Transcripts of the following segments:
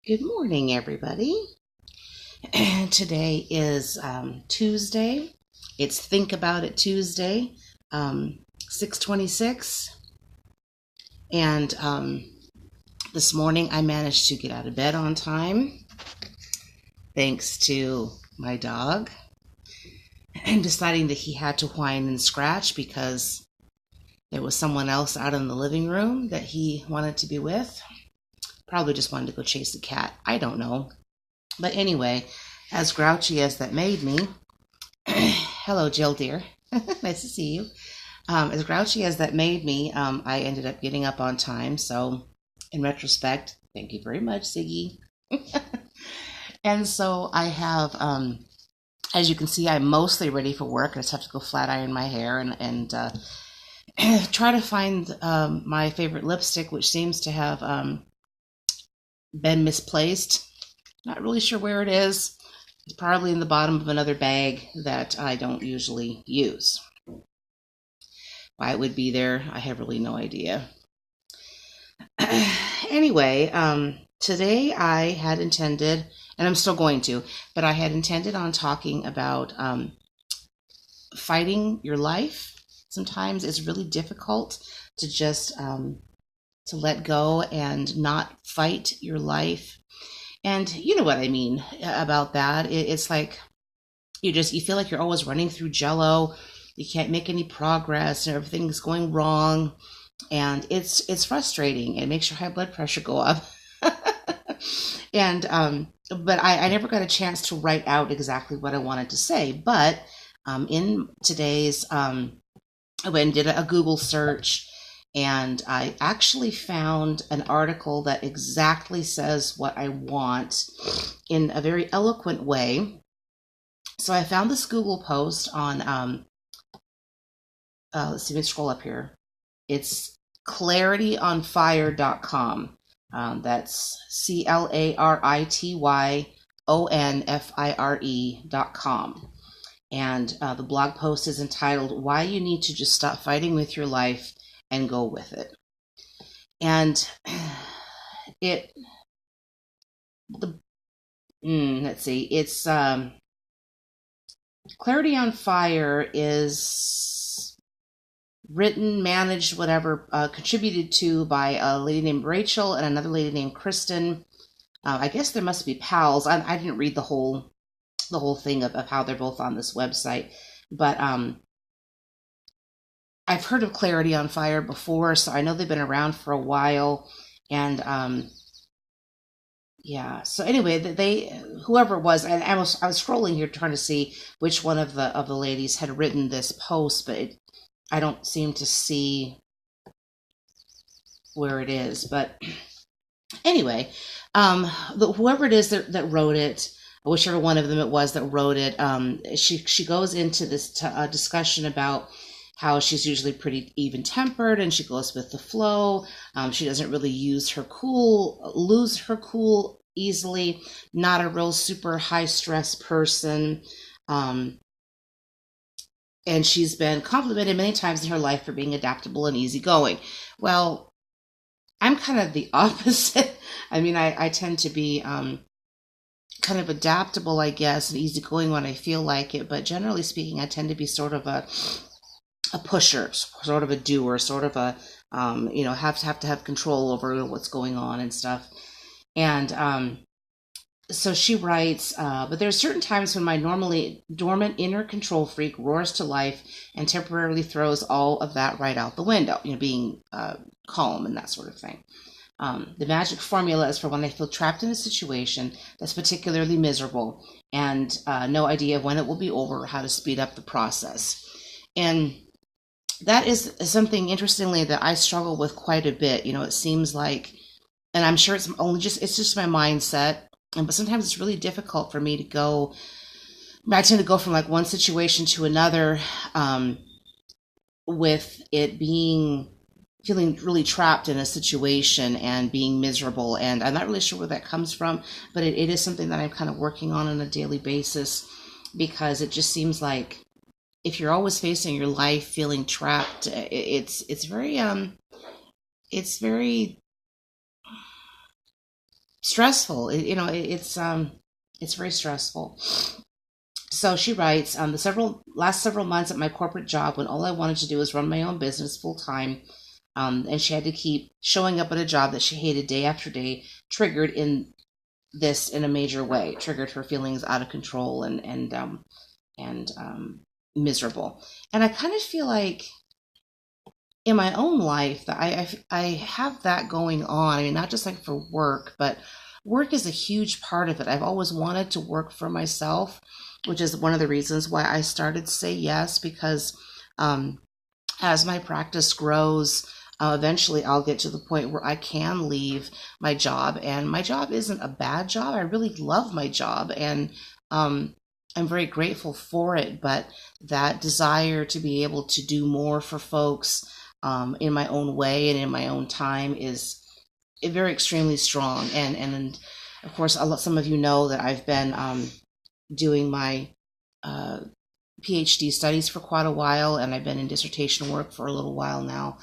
Good morning, everybody. Today is Tuesday. It's Think About It Tuesday, 6:26. And this morning I managed to get out of bed on time thanks to my dog and deciding that he had to whine and scratch because there was someone else out in the living room that he wanted to be with. Probably just wanted to go chase a cat. I don't know. But anyway, as grouchy as that made me, hello, Jill dear. Nice to see you. As grouchy as that made me, I ended up getting up on time. So, in retrospect, thank you very much, Siggy. And so I have, as you can see, I'm mostly ready for work. I just have to go flat iron my hair and try to find my favorite lipstick, which seems to have been misplaced. Not really sure where it is. It's probably in the bottom of another bag that I don't usually use. Why it would be there, I have really no idea. Anyway, today I had intended, and I'm still going to, but I had intended on talking about fighting your life. Sometimes it's really difficult to just to let go and not fight your life. And you know what I mean about that. It's like you feel like you're always running through jello. You can't make any progress and everything's going wrong. And it's frustrating. It makes your high blood pressure go up. And but I never got a chance to write out exactly what I wanted to say. But in today's I went and did a Google search, and I actually found an article that exactly says what I want in a very eloquent way. So I found this Google post on, let's see, let me scroll up here. It's clarityonfire.com. That's clarityonfire.com. And the blog post is entitled Why You Need to Just Stop Fighting with Your Life and Go With It. And let's see, it's Clarity on Fire is written, managed, whatever, contributed to by a lady named Rachel and another lady named Kristen. I guess there must be pals. I didn't read the whole thing of how they're both on this website, but I've heard of Clarity on Fire before, so I know they've been around for a while. And yeah, so anyway, they whoever it was, and I was scrolling here trying to see which one of the ladies had written this post, but I don't seem to see where it is. But anyway, whoever it is that wrote it, whichever one of them it was that wrote it, she goes into this discussion about how she's usually pretty even tempered and she goes with the flow. She doesn't really lose her cool easily. Not a real super high stress person. And she's been complimented many times in her life for being adaptable and easygoing. Well, I'm kind of the opposite. I mean, I tend to be kind of adaptable, I guess, and easygoing when I feel like it. But generally speaking, I tend to be sort of a pusher, sort of a doer, sort of a have to have control over what's going on and stuff. And so she writes, but there are certain times when my normally dormant inner control freak roars to life and temporarily throws all of that right out the window, being calm and that sort of thing. The magic formula is for when I feel trapped in a situation that's particularly miserable and no idea when it will be over or how to speed up the process. And that is something, interestingly, that I struggle with quite a bit. It seems like, and I'm sure it's just my mindset, but sometimes it's really difficult for me to go. I tend to go from like one situation to another, with it feeling really trapped in a situation and being miserable. And I'm not really sure where that comes from, but it is something that I'm kind of working on a daily basis, because it just seems like if you're always facing your life feeling trapped, it's very stressful. It's very stressful. So she writes, the last several months at my corporate job, when all I wanted to do was run my own business full time, and she had to keep showing up at a job that she hated day after day, triggered in a major way, triggered her feelings out of control and miserable. And I kind of feel like in my own life that I have that going on. I mean, not just like for work, but work is a huge part of it. I've always wanted to work for myself, which is one of the reasons why I started Say Yes, because as my practice grows, eventually I'll get to the point where I can leave my job, and my job isn't a bad job. I really love my job, and I'm very grateful for it. But that desire to be able to do more for folks in my own way and in my own time is very extremely strong. And of course, some of you know that I've been doing my PhD studies for quite a while, and I've been in dissertation work for a little while now.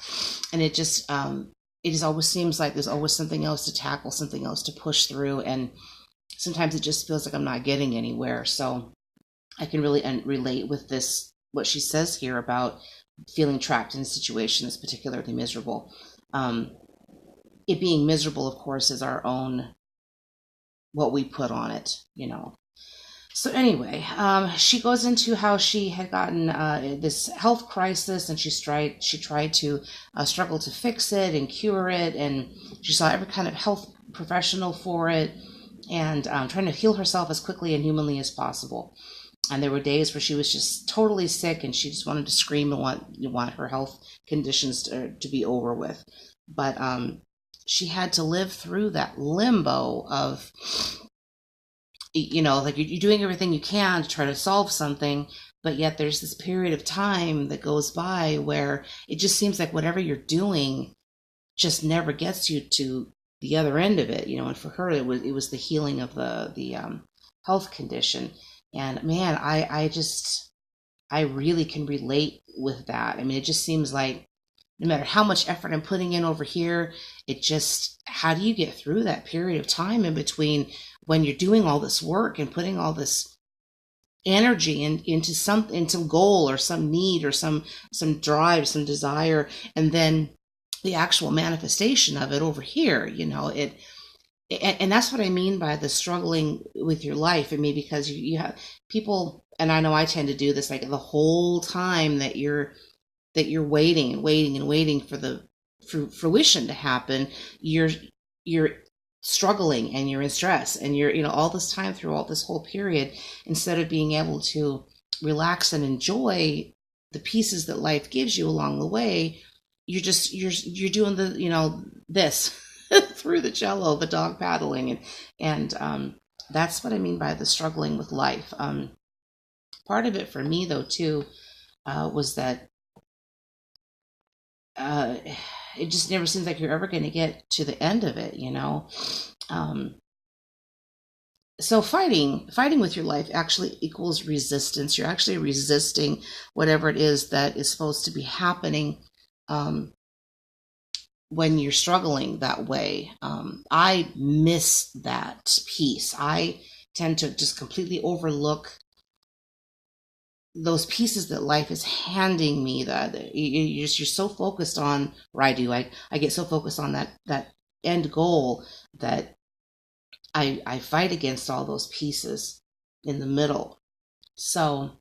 And it just always seems like there's always something else to tackle, something else to push through, and sometimes it just feels like I'm not getting anywhere. So I can really relate with this, what she says here about feeling trapped in a situation that's particularly miserable. It being miserable, of course, is our own, what we put on it, you know. So anyway, she goes into how she had gotten this health crisis, and she tried to struggle to fix it and cure it, and she saw every kind of health professional for it, and trying to heal herself as quickly and humanly as possible. And there were days where she was just totally sick, and she just wanted to scream and want her health conditions to be over with. But she had to live through that limbo of, like you're doing everything you can to try to solve something, but yet there's this period of time that goes by where it just seems like whatever you're doing just never gets you to the other end of it, and for her it was the healing of the health condition. And man, I really can relate with that. I mean, it just seems like no matter how much effort I'm putting in over here, how do you get through that period of time in between when you're doing all this work and putting all this energy into goal or some need or some drive, some desire, and then the actual manifestation of it over here, and that's what I mean by the struggling with your life. I mean, because you have people, and I know I tend to do this, like the whole time that you're waiting and waiting and waiting for the fruition to happen, you're struggling and you're in stress, and you're all this time through all this whole period, instead of being able to relax and enjoy the pieces that life gives you along the way, you're doing this through the cello, the dog paddling, and that's what I mean by the struggling with life. Part of it for me though too was that it just never seems like you're ever going to get to the end of it, So fighting with your life actually equals resistance. You're actually resisting whatever it is that is supposed to be happening when you're struggling that way. I miss that piece. I tend to just completely overlook those pieces that life is handing me, that you're so focused on, or I do, I get so focused on that end goal that I fight against all those pieces in the middle. So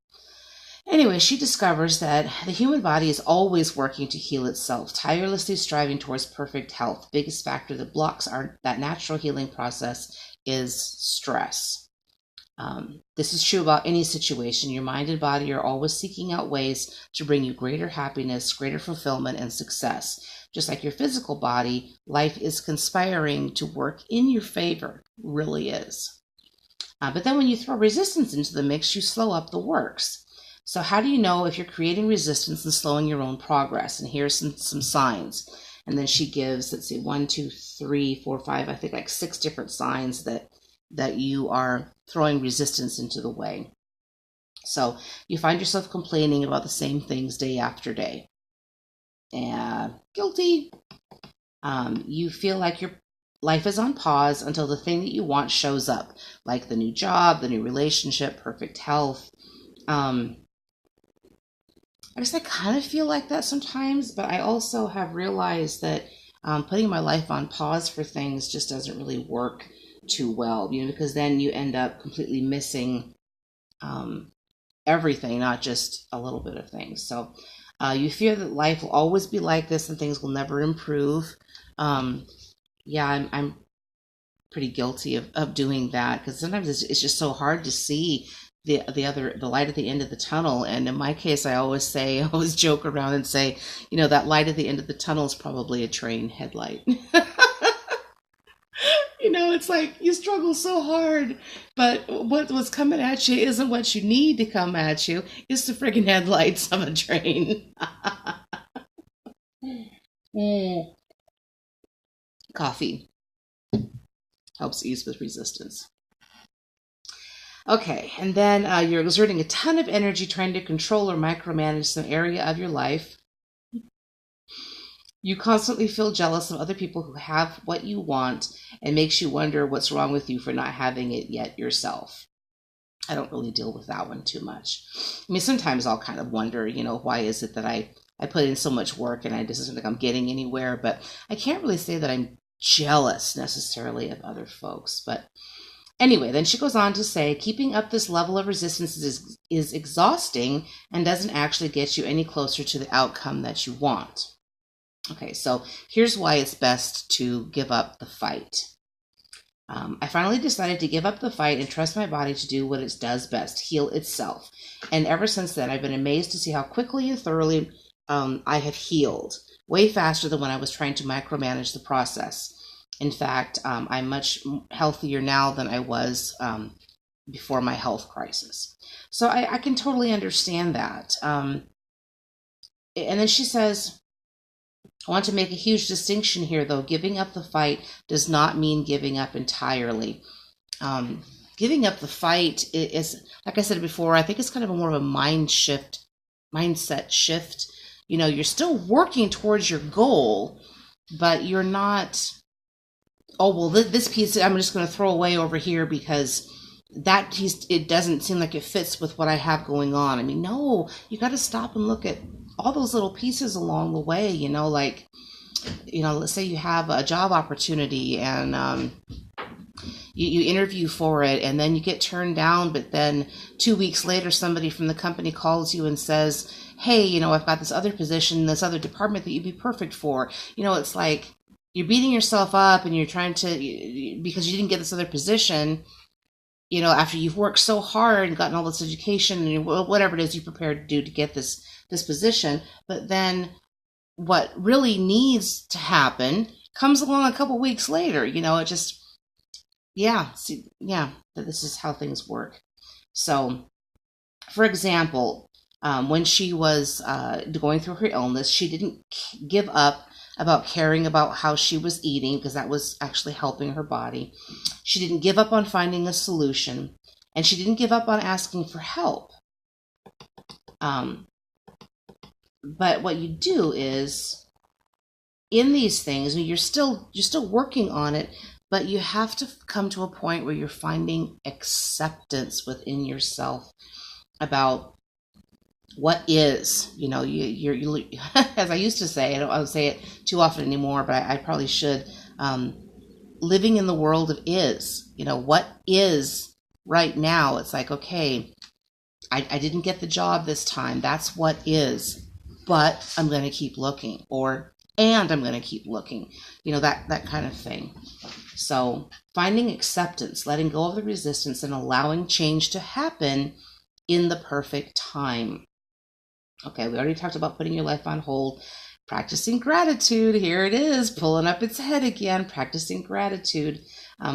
anyway, she discovers that the human body is always working to heal itself, tirelessly striving towards perfect health. The biggest factor that blocks that natural healing process is stress. This is true about any situation. Your mind and body are always seeking out ways to bring you greater happiness, greater fulfillment, and success. Just like your physical body, life is conspiring to work in your favor, really is. But then when you throw resistance into the mix, you slow up the works. So how do you know if you're creating resistance and slowing your own progress? And here's some signs. And then she gives, let's see, 1, 2, 3, 4, 5, I think like 6 different signs that you are throwing resistance into the way. So you find yourself complaining about the same things day after day. And guilty. You feel like you're life is on pause until the thing that you want shows up, like the new job, the new relationship, perfect health. I guess I kind of feel like that sometimes, but I also have realized that putting my life on pause for things just doesn't really work too well, because then you end up completely missing um, everything, not just a little bit of things. So you fear that life will always be like this and things will never improve. Um, yeah, I'm pretty guilty of doing that because sometimes it's just so hard to see the light at the end of the tunnel. And in my case, I always joke around and say, that light at the end of the tunnel is probably a train headlight. It's like you struggle so hard, but what's coming at you isn't what you need to come at you. It's the friggin' headlights of a train. Mm. Coffee helps ease with resistance. Okay, and then you're exerting a ton of energy trying to control or micromanage some area of your life. You constantly feel jealous of other people who have what you want and makes you wonder what's wrong with you for not having it yet yourself. I don't really deal with that one too much. I mean, sometimes I'll kind of wonder, why is it that I put in so much work and I just don't think I'm getting anywhere, but I can't really say that I'm jealous necessarily of other folks. But anyway, then she goes on to say, keeping up this level of resistance is exhausting and doesn't actually get you any closer to the outcome that you want. Okay, so here's why it's best to give up the fight. I finally decided to give up the fight and trust my body to do what it does best, heal itself. And ever since then, I've been amazed to see how quickly and thoroughly I have healed, way faster than when I was trying to micromanage the process. In fact, I'm much healthier now than I was before my health crisis. So I can totally understand that. And then she says, I want to make a huge distinction here, though. Giving up the fight does not mean giving up entirely. Giving up the fight is, like I said before, I think it's kind of more of a mindset shift. You're still working towards your goal, but you're not, oh, well, this piece I'm just going to throw away over here because that piece, it doesn't seem like it fits with what I have going on. I mean, no, you got to stop and look at all those little pieces along the way, let's say you have a job opportunity and you interview for it and then you get turned down, but then 2 weeks later, somebody from the company calls you and says, hey, I've got this other position, this other department that you'd be perfect for. It's like you're beating yourself up and you're trying to, because you didn't get this other position, after you've worked so hard and gotten all this education and whatever it is you prepared to do to get this position, but then what really needs to happen comes along a couple weeks later. It just, this is how things work. So, for example, when she was going through her illness, she didn't give up about caring about how she was eating because that was actually helping her body. She didn't give up on finding a solution, and she didn't give up on asking for help. But what you do is, in these things, you're still working on it, but you have to come to a point where you're finding acceptance within yourself about what is. You're as I used to say, I don't say it too often anymore, but I probably should. Living in the world of is. What is right now? It's like, okay, I didn't get the job this time. That's what is. But I'm going to keep looking, and I'm going to keep looking, that kind of thing. So finding acceptance, letting go of the resistance, and allowing change to happen in the perfect time. Okay, we already talked about putting your life on hold. Practicing gratitude, here it is, pulling up its head again, practicing gratitude.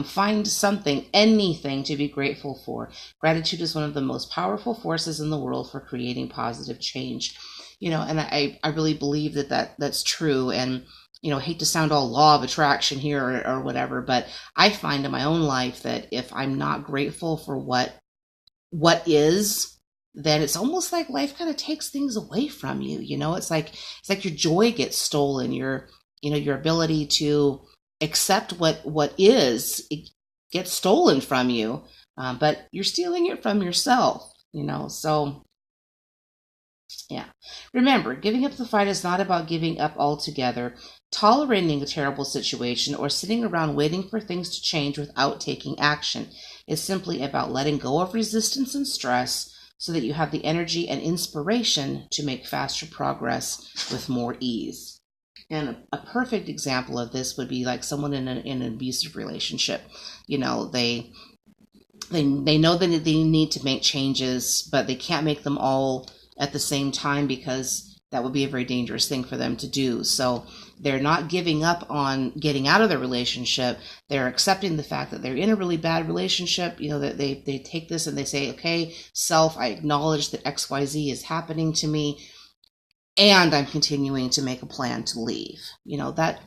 Find something, anything to be grateful for. Gratitude is one of the most powerful forces in the world for creating positive change. And I really believe that's true. And, hate to sound all law of attraction here or whatever, but I find in my own life that if I'm not grateful for what is, then it's almost like life kind of takes things away from you. It's like your joy gets stolen, your ability to accept what is. It gets stolen from you, but you're stealing it from yourself, so yeah. Remember, giving up the fight is not about giving up altogether, tolerating a terrible situation, or sitting around waiting for things to change without taking action. It's simply about letting go of resistance and stress so that you have the energy and inspiration to make faster progress with more ease. And a perfect example of this would be like someone in an abusive relationship. They know that they need to make changes, but they can't make them all at the same time because that would be a very dangerous thing for them to do. So they're not giving up on getting out of the relationship. They're accepting the fact that they're in a really bad relationship, that they take this and they say, okay, self, I acknowledge that XYZ is happening to me, and I'm continuing to make a plan to leave. That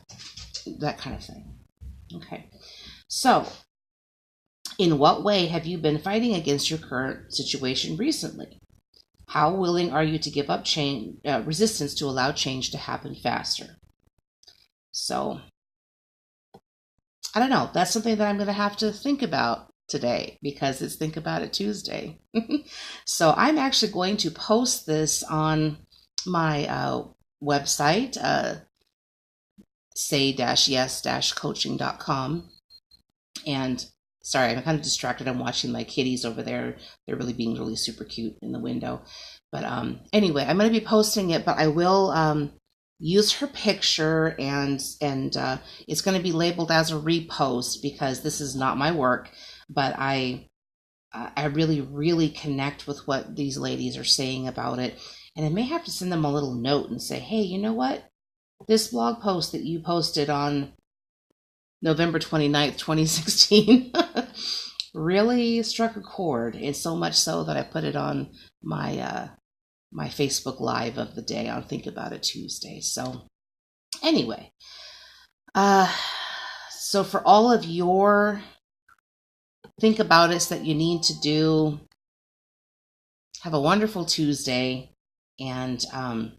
kind of thing. Okay. So, in what way have you been fighting against your current situation recently? How willing are you to give up resistance to allow change to happen faster? So, I don't know. That's something that I'm going to have to think about today because it's Think About It Tuesday. So, I'm actually going to post this on my website, say-yes-coaching.com. And sorry, I'm kind of distracted. I'm watching my kitties over there. They're really being really super cute in the window. But anyway, I'm going to be posting it, but I will use her picture, and it's going to be labeled as a repost because this is not my work. But I really, really connect with what these ladies are saying about it. And I may have to send them a little note and say, hey, you know what? This blog post that you posted on November 29th, 2016 really struck a chord. It's so much so that I put it on my my Facebook Live of the day on Think About It Tuesday. So anyway, so for all of your Think About It that you need to do, have a wonderful Tuesday, and I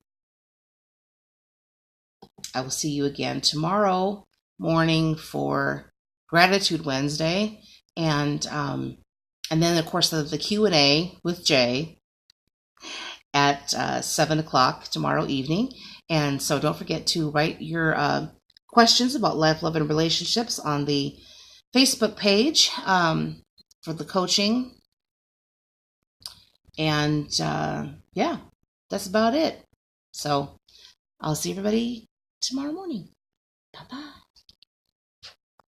will see you again tomorrow morning for Gratitude Wednesday, and then of course the Q&A with Jay at 7:00 tomorrow evening. And so don't forget to write your questions about life, love, and relationships on the Facebook page for the coaching. And yeah, that's about it. So I'll see everybody tomorrow morning. Bye-bye.